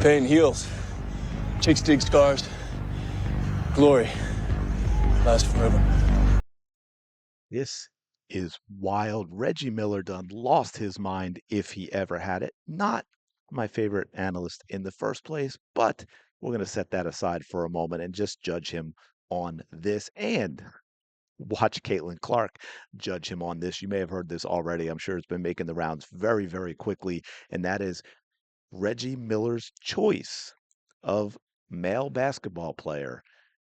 Pain heals. Chicks dig scars. Glory lasts forever. This is wild. Reggie Miller done lost his mind if he ever had it. Not my favorite analyst in the first place, but we're going to set that aside for a moment and just judge him on this and watch Caitlin Clark judge him on this. You may have heard this already. I'm sure it's been making the rounds very, very quickly, and that is Reggie Miller's choice of male basketball player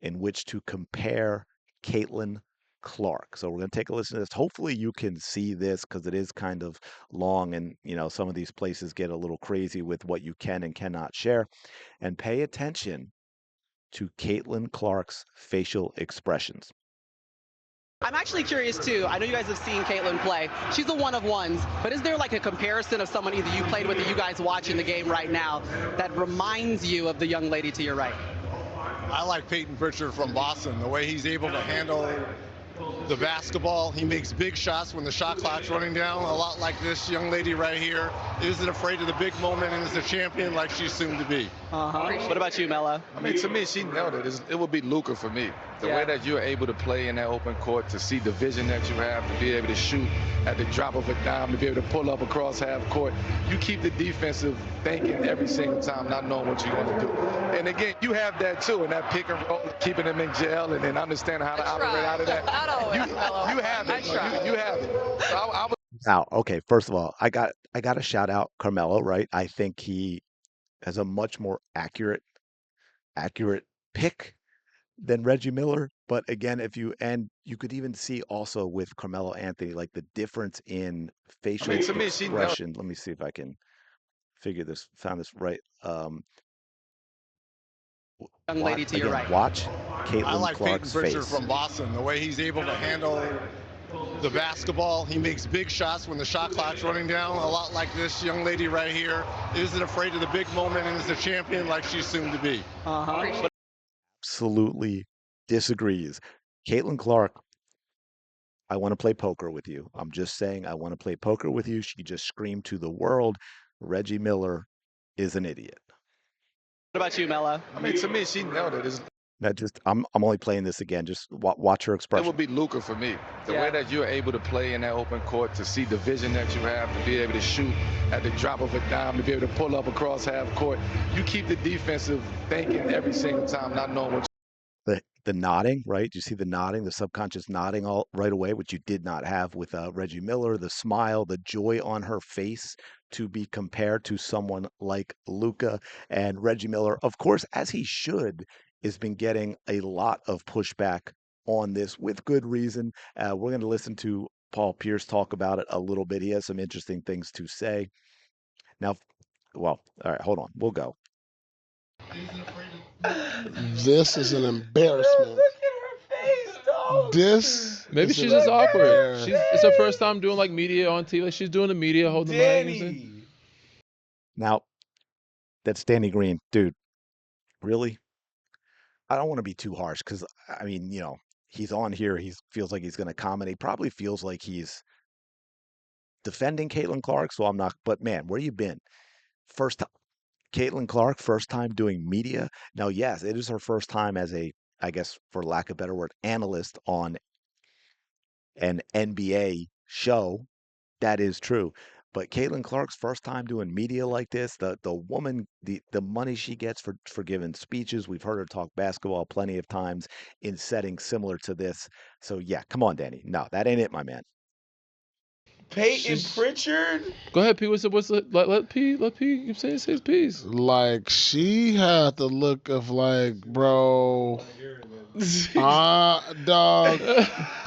in which to compare Caitlin Clark. So we're going to take a listen to this. Hopefully you can see this because it is kind of long and some of these places get a little crazy with what you can and cannot share. And pay attention to Caitlin Clark's facial expressions. I'm actually curious too. I know you guys have seen Caitlin play. She's a one of ones, but is there like a comparison of someone either you played with or you guys watching the game right now that reminds you of the young lady to your right? I like Peyton Pritchard from Boston, the way he's able to handle the basketball. He makes big shots when the shot clock's running down, a lot like this young lady right here. Isn't afraid of the big moment and is a champion like she's soon to be. What about you, Melo? I mean, to me, she nailed it. It would be Luka for me. The way that you're able to play in that open court, to see the vision that you have, to be able to shoot at the drop of a dime, to be able to pull up across half court. You keep the defensive thinking every single time, not knowing what you're going to do. And again, you have that too, and that pick and roll, keeping them in jail, and then understanding how to operate out of that. Not always, Melo. You have it. You have it. So I was Now, okay, first of all, I got to shout out Carmelo, right? I think he has a much more accurate pick than Reggie Miller. But again, you could even see also with Carmelo Anthony, like the difference in facial to me, she nailed expression. Let me see if I can found this right. Young lady to your right. Watch I Caitlin like Peyton Clark's Pritchard face. from Boston, the way he's able to handle the basketball. He makes big shots when the shot clock's running down, a lot like this young lady right here. Isn't afraid of the big moment and is a champion like she's soon to be. Absolutely disagrees. Caitlin Clark, I want to play poker with you. I'm just saying I want to play poker with you. She just screamed to the world, Reggie Miller is an idiot. What about you, Melo? I mean, to me, she nailed it. I'm only playing this again. Just watch her It expression. would be Luka for me. The way that you're able to play in that open court, to see the vision that you have, to be able to shoot at the drop of a dime, to be able to pull up across half court. You keep the defensive thinking every single time, not knowing what The nodding, right? You see the nodding, the subconscious nodding all right away, which you did not have with Reggie Miller. The smile, the joy on her face to be compared to someone like Luka, and Reggie Miller, of course, as he should, has been getting a lot of pushback on this with good reason. We're going to listen to Paul Pierce talk about it a little bit. He has some interesting things to say. Now, well, all right, hold on. We'll go. This is an embarrassment. Look at her face, dog. This Maybe is she's an just awkward. embarrassment. It's her first time doing like media on TV. Like she's doing the media, holding the mic. Danny. Now, that's Danny Green. Dude, really? I don't want to be too harsh because, I mean, he's on here. He feels like he's going to comment. He probably feels like he's defending Caitlin Clark, so I'm not. But, man, where you been? First time. Caitlin Clark, first time doing media. Now, yes, it is her first time as a, I guess, for lack of a better word, analyst on an NBA show. That is true. But Caitlin Clark's first time doing media like this, the woman, the money she gets for giving speeches, we've heard her talk basketball plenty of times in settings similar to this. So, yeah, come on, Danny. No, that ain't it, my man. Peyton Pritchard. Go ahead, P. Let P say his piece. Like, she had the look of like, bro, dog.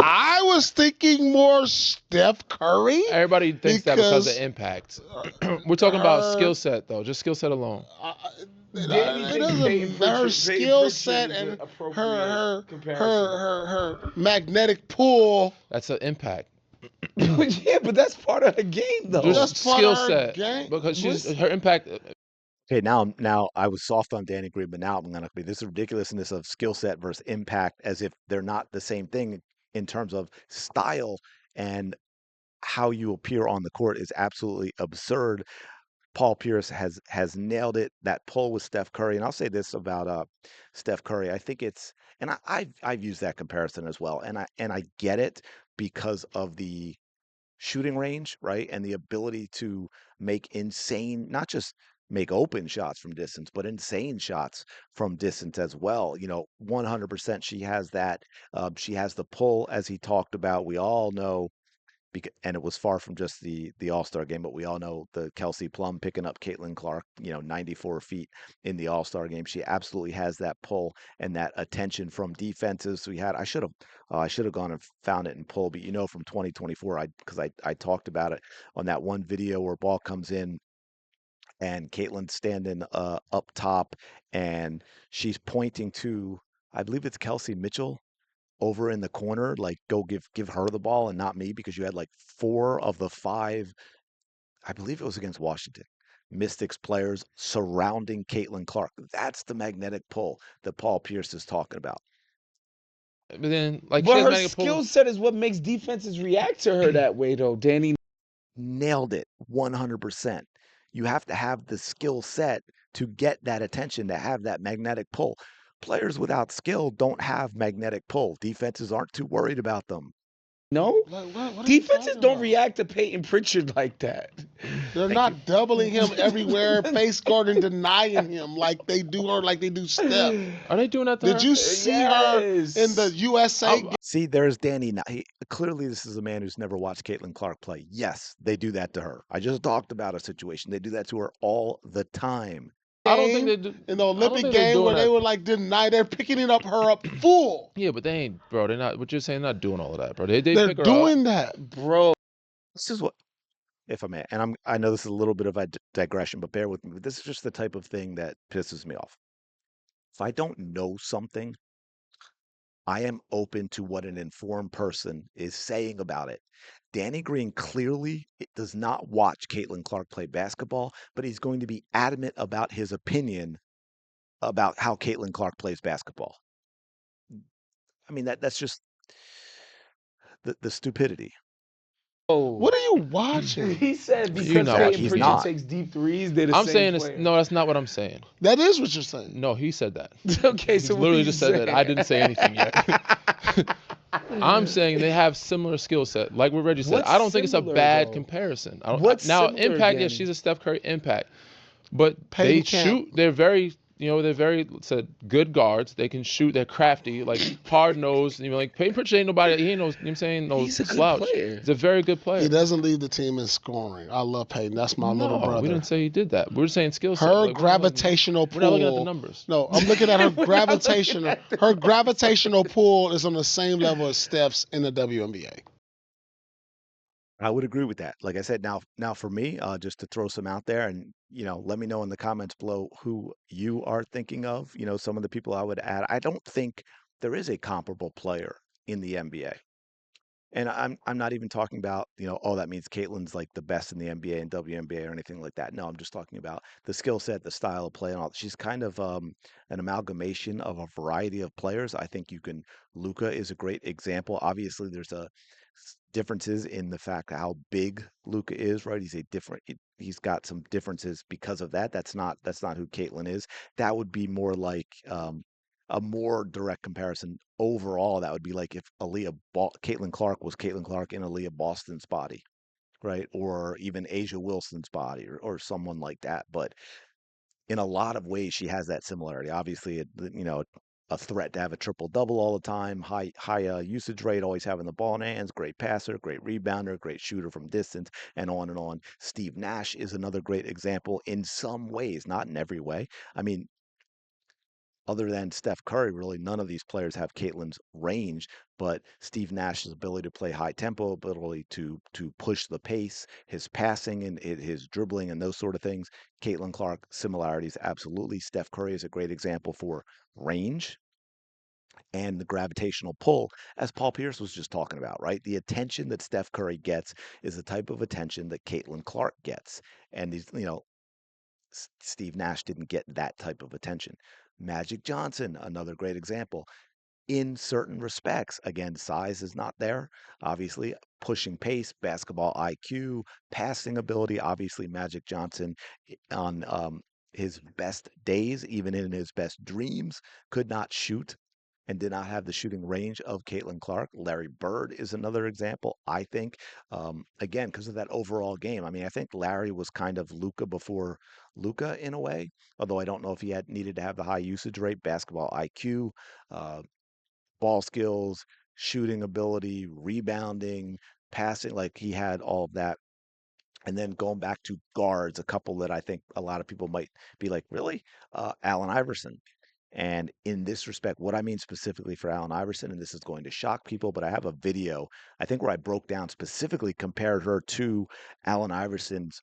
I was thinking more Steph Curry. Everybody thinks that because of Because, impact. We're talking about her- skill set, though. Just skill set alone. Danny It thinks doesn't Peyton her Pritchard- skill Peyton set Pritchard is and an appropriate her comparison. her magnetic pull. That's an impact. Yeah, but that's part of the game, though. Just That's part skill of her set. game. Because her impact. Okay, now I was soft on Danny Green, but now I'm going to be this ridiculousness of skill set versus impact as if they're not the same thing in terms of style and how you appear on the court is absolutely absurd. Paul Pierce has nailed it. That pull with Steph Curry, and I'll say this about Steph Curry. I think it's, and I've used that comparison as well, and I get it because of the shooting range, right? And the ability to make insane, not just make open shots from distance, but insane shots from distance as well. 100% she has that. She has the pull, as he talked about. We all know, and it was far from just the All-Star game, but we all know the Kelsey Plum picking up Caitlin Clark, 94 feet in the All-Star game. She absolutely has that pull and that attention from defenses. I should have gone and found it and pulled, but from 2024, because I talked about it on that one video where ball comes in and Caitlin's standing up top and she's pointing to, I believe it's Kelsey Mitchell over in the corner, like go give her the ball and not me, because you had like 4 of the 5, I believe it was against Washington, Mystics players surrounding Caitlin Clark. That's the magnetic pull that Paul Pierce is talking about. But then, like, But she has her magnetic pull. skill set is what makes defenses react to her that way, though, Danny. Nailed it 100%. You have to have the skill set to get that attention, to have that magnetic pull. Players without skill don't have magnetic pull. Defenses aren't too worried about them. No, Like, what are you defenses talking don't about? react to Peyton Pritchard like that. They're Thank not you. doubling him everywhere, face guarding, denying him like they do her, like they do Steph. Are they doing that to her? Did you see her in the Yes. USA game? See, there's Danny. Clearly, this is a man who's never watched Caitlin Clark play. Yes, they do that to her. I just talked about a situation. They do that to her all the time. I don't think they do. In the I don't Olympic think they're game doing where that. they were like deny, they're picking it up her up full. Yeah, but they ain't, bro. They're not. What you're saying, not doing all of that, bro. They They're pick her doing up. that. Bro. This is what, if I may, and I know this is a little bit of a digression, but bear with me. This is just the type of thing that pisses me off. If I don't know something, I am open to what an informed person is saying about it. Danny Green clearly does not watch Caitlin Clark play basketball, but he's going to be adamant about his opinion about how Caitlin Clark plays basketball. I mean, that's just the stupidity. What are you watching? He said You're because not Peyton watching Pritchard not. takes deep threes, they're the I'm same saying player. no. That's not what I'm saying. That is what you're saying. No, he said that. Okay, He so what literally are just you said that. I saying? didn't say anything yet. I'm saying they have similar skill set. Like what Reggie said, What's I don't think it's a similar, bad though? comparison. What's now similar, impact? Yes, Danny? she's a Steph Curry impact, but Peyton they can't. shoot. They're very, they're very good guards. They can shoot. They're crafty, like hard nosed. Like Peyton Pritchard ain't nobody. He ain't no. You know what I'm saying, no He's a good slouch. player. He's a very good player. He doesn't lead the team in scoring. I love Peyton. That's my little No, brother. we didn't say he did that. We're saying skill set. Her Like, gravitational we're not looking at the pull. numbers. No, I'm looking at her gravitational. Her gravitational pull is on the same level as Steph's in the WNBA. I would agree with that. Like I said, now for me, just to throw some out there, and let me know in the comments below who you are thinking of. Some of the people I would add. I don't think there is a comparable player in the NBA. And I'm not even talking about, oh, that means Caitlin's like the best in the NBA and WNBA or anything like that. No, I'm just talking about the skill set, the style of play, and all. She's kind of an amalgamation of a variety of players. I think Luka is a great example. Obviously, there's differences in the fact how big Luka is, right? He's got some differences because of that. That's not who Caitlin is. That would be more like a more direct comparison overall. That would be like if Caitlin Clark was Caitlin Clark in Aaliyah Boston's body, right? Or even Asia Wilson's body, or someone like that. But in a lot of ways, she has that similarity. Obviously, a threat to have a triple double all the time, high usage rate, always having the ball in hands, great passer, great rebounder, great shooter from distance, and on and on. Steve Nash is another great example in some ways, not in every way. I mean, other than Steph Curry, really none of these players have Caitlin's range, but Steve Nash's ability to play high tempo, ability to push the pace, his passing and his dribbling and those sort of things. Caitlin Clark similarities, absolutely. Steph Curry is a great example for range and the gravitational pull, as Paul Pierce was just talking about, right? The attention that Steph Curry gets is the type of attention that Caitlin Clark gets. And Steve Nash didn't get that type of attention. Magic Johnson, another great example. in certain respects. Again, size is not there. Obviously, pushing pace, basketball IQ, passing ability. Obviously, Magic Johnson on his best days, even in his best dreams, could not shoot and did not have the shooting range of Caitlin Clark. Larry Bird is another example, I think. Again, because of that overall game. I mean, I think Larry was kind of Luca before Luca in a way, although I don't know if he had needed to have the high usage rate, basketball IQ, uh, ball skills, shooting ability, rebounding, passing. Like he had all of that. And then going back to guards, a couple that I think a lot of people might be like, really? Allen Iverson. And in this respect, what I mean specifically for Allen Iverson, and this is going to shock people, but I have a video, I think, where I broke down specifically, compared her to Allen Iverson's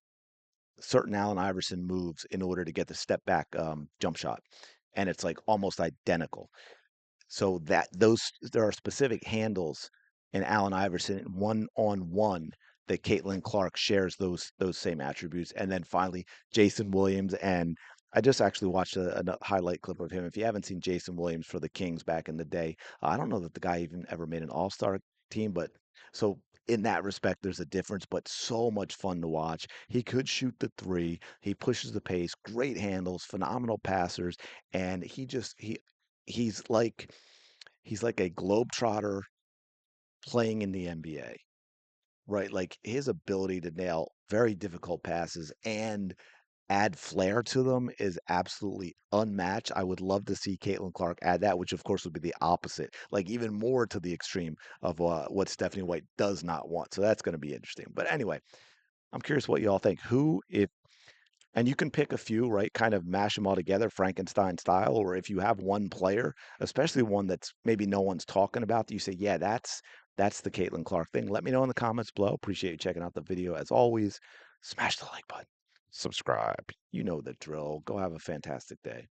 certain Allen Iverson moves in order to get the step back jump shot. And it's like almost identical. So that those there are specific handles in Allen Iverson one on one that Caitlin Clark shares those same attributes. And then finally, Jason Williams. And I just actually watched a highlight clip of him. If you haven't seen Jason Williams for the Kings back in the day, I don't know that the guy even ever made an All-Star team, but so in that respect, there's a difference, but so much fun to watch. He could shoot the three. He pushes the pace, great handles, phenomenal passers, and he's like a globetrotter playing in the NBA, right? Like his ability to nail very difficult passes and add flair to them is absolutely unmatched. I would love to see Caitlin Clark add that, which of course would be the opposite, like even more to the extreme of what Stephanie White does not want. So that's going to be interesting. But anyway, I'm curious what you all think. Who, if and you can pick a few, right? Kind of mash them all together, Frankenstein style. Or if you have one player, especially one that's maybe no one's talking about, that you say, yeah, that's the Caitlin Clark thing. Let me know in the comments below. Appreciate you checking out the video. As always, smash the like button, subscribe. You know the drill. Go have a fantastic day.